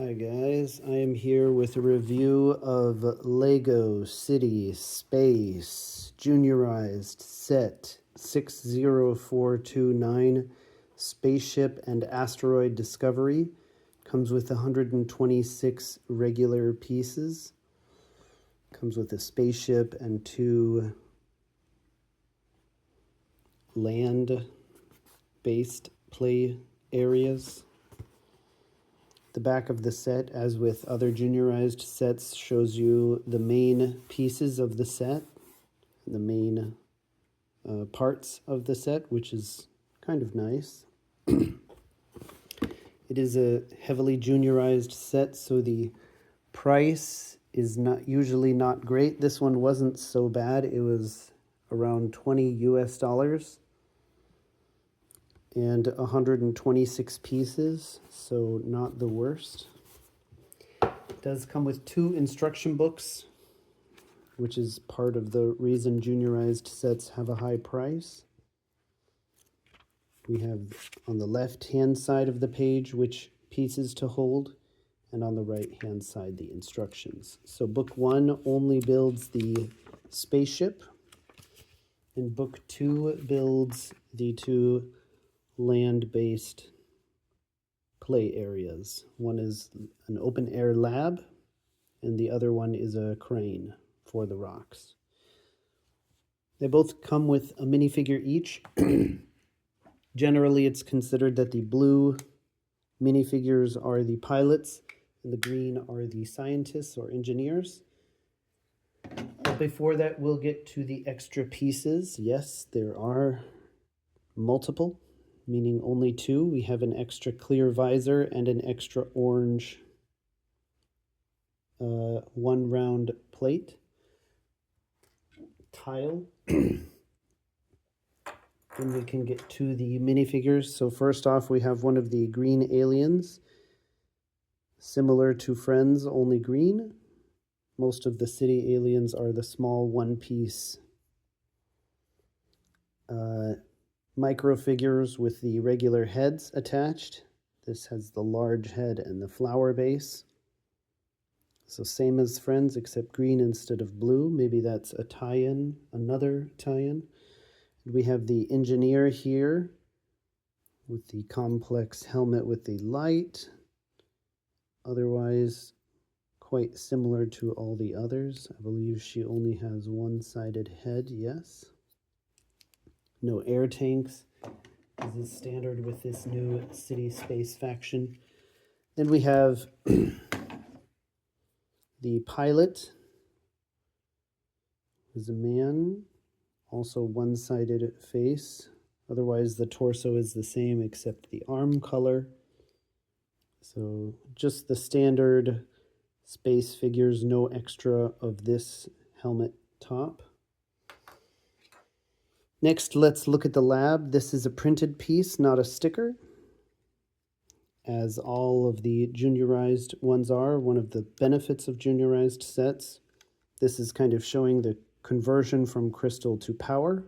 Hi guys, I am here with a review of Lego City Space juniorized set 60429 Spaceship and Asteroid Discovery. Comes with 126 regular pieces. Comes with a spaceship and two land-based play areas. The back of the set, as with other juniorized sets, shows you the main pieces of the set, the main parts of the set, which is kind of nice. It is a heavily juniorized set, so the price is usually not great. This one wasn't so bad. It was around $20 US and 126 pieces, so not the worst. It does come with 2 instruction books, which is part of the reason juniorized sets have a high price. We have on the left-hand side of the page which pieces to hold, and on the right-hand side the instructions. So book 1 only builds the spaceship, and book 2 builds the 2 land-based play areas. One is an open air lab, and the other one is a crane for the rocks. They both come with a minifigure each. Generally, it's considered that the blue minifigures are the pilots and the green are the scientists or engineers. But before that, we'll get to the extra pieces. Yes, there are multiple, meaning only 2. We have an extra clear visor and an extra orange 1 round plate tile. Then we can get to the minifigures. So first off, we have one of the green aliens, similar to Friends, only green. Most of the city aliens are the small one-piece micro figures with the regular heads attached. This has the large head and the flower base. So same as Friends, except green instead of blue. Maybe that's a tie-in, another tie-in. We have the engineer here with the complex helmet with the light. Otherwise, quite similar to all the others. I believe she only has one-sided head, yes. No air tanks, as is standard with this new city space faction. Then we have the pilot, who's a man, also one-sided face. Otherwise, the torso is the same except the arm color. So just the standard space figures, no extra of this helmet top. Next, let's look at the lab. This is a printed piece, not a sticker, as all of the juniorized ones are. One of the benefits of juniorized sets. This is kind of showing the conversion from crystal to power,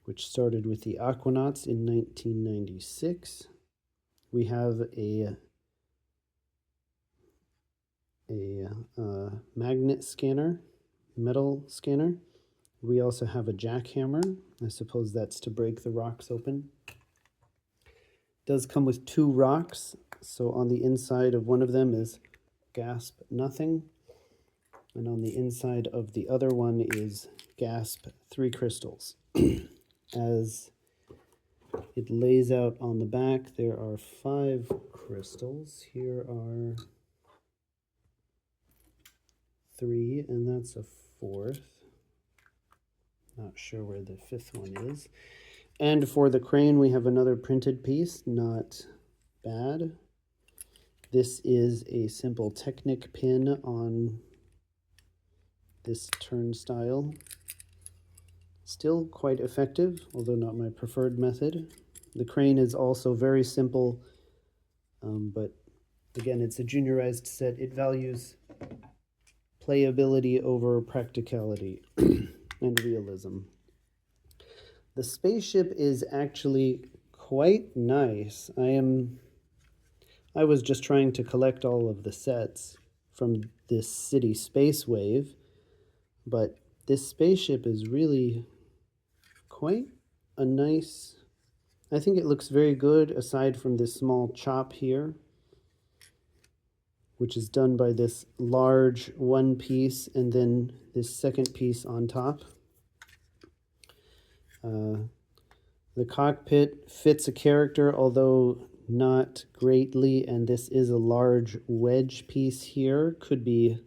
which started with the Aquanauts in 1996. We have a magnet scanner, metal scanner. We also have a jackhammer. I suppose that's to break the rocks open. It does come with 2 rocks. So on the inside of one of them is gasp nothing. And on the inside of the other one is gasp 3 crystals. As it lays out on the back, there are 5 crystals. Here are 3, and that's a 4th. Not sure where the 5th one is. And for the crane, we have another printed piece. Not bad. This is a simple Technic pin on this turnstile. Still quite effective, although not my preferred method. The crane is also very simple, but again, it's a juniorized set. It values playability over practicality and realism. The spaceship is actually quite nice. I was just trying to collect all of the sets from this City Space Wave, but this spaceship is really quite a nice... I think it looks very good aside from this small chop here, which is done by this large one piece and then this second piece on top. The cockpit fits a character, although not greatly, and this is a large wedge piece here. Could be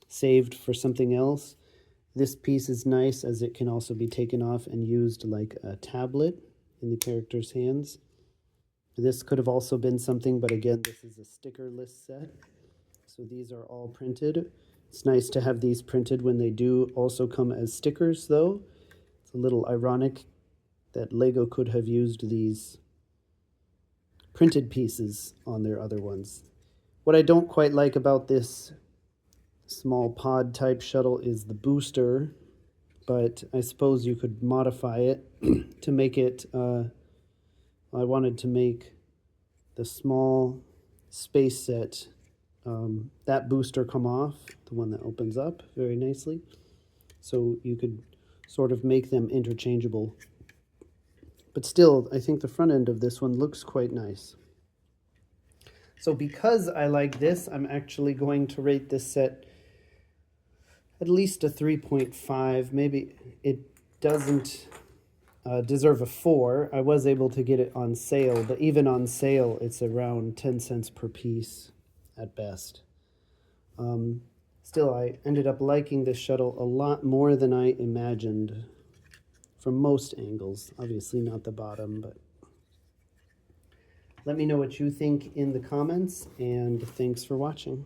saved for something else. This piece is nice as it can also be taken off and used like a tablet in the character's hands. This could have also been something, but again, this is a stickerless set. So these are all printed. It's nice to have these printed when they do also come as stickers, though. It's a little ironic that Lego could have used these printed pieces on their other ones. What I don't quite like about this small pod type shuttle is the booster, but I suppose you could modify it to make it, I wanted to make the small space set, that booster come off, the one that opens up very nicely. So you could sort of make them interchangeable. But still, I think the front end of this one looks quite nice. So because I like this, I'm actually going to rate this set at least a 3.5. Maybe it doesn't deserve a 4. I was able to get it on sale, but even on sale, it's around 10 cents per piece at best. Still, I ended up liking this shuttle a lot more than I imagined from most angles. Obviously not the bottom, but let me know what you think in the comments, and thanks for watching.